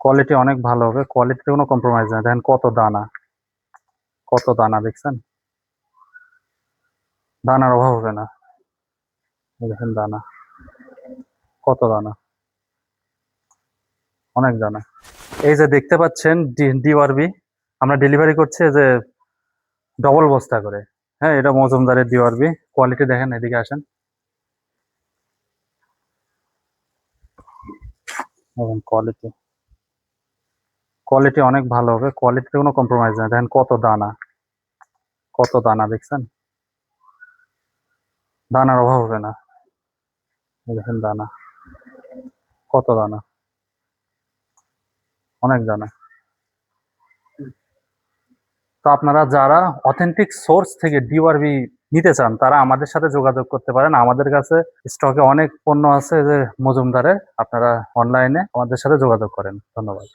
Quality অনেক ভালো হবে, কোয়ালিটিতে কোনো কম্প্রোমাইজ নাই। দেখেন কত দানা, কত দানা দেখছেন, দানার অভাব হবে না। এই দেখেন দানা, কত দানা, অনেক দানা। এই যে দেখতে পাচ্ছেন ডিওয়ারবি আমরা ডেলিভারি করছি, এই যে ডবল বস্তা করে। হ্যাঁ, এটা মজুমদারের ডিওয়ারবি। কোয়ালিটি দেখেন, এদিকে আসেন, কোয়ালিটি, কোয়ালিটি অনেক ভালো হবে, কোয়ালিটিতে কোনো কম্প্রোমাইজ নাই। দেখেন কত দানা, কত দানা দেখছেন, দানার অভাব হবে না। এই দেখেন দানা, কত দানা, অনেক দানা। তো আপনারা যারা অথেন্টিক সোর্স থেকে ডিওয়ারবি নিতে চান, তারা আমাদের সাথে যোগাযোগ করতে পারেন। আমাদের কাছে স্টকে অনেক পণ্য আছে যে মজুমদারের, আপনারা অনলাইনে আমাদের সাথে যোগাযোগ করেন। ধন্যবাদ।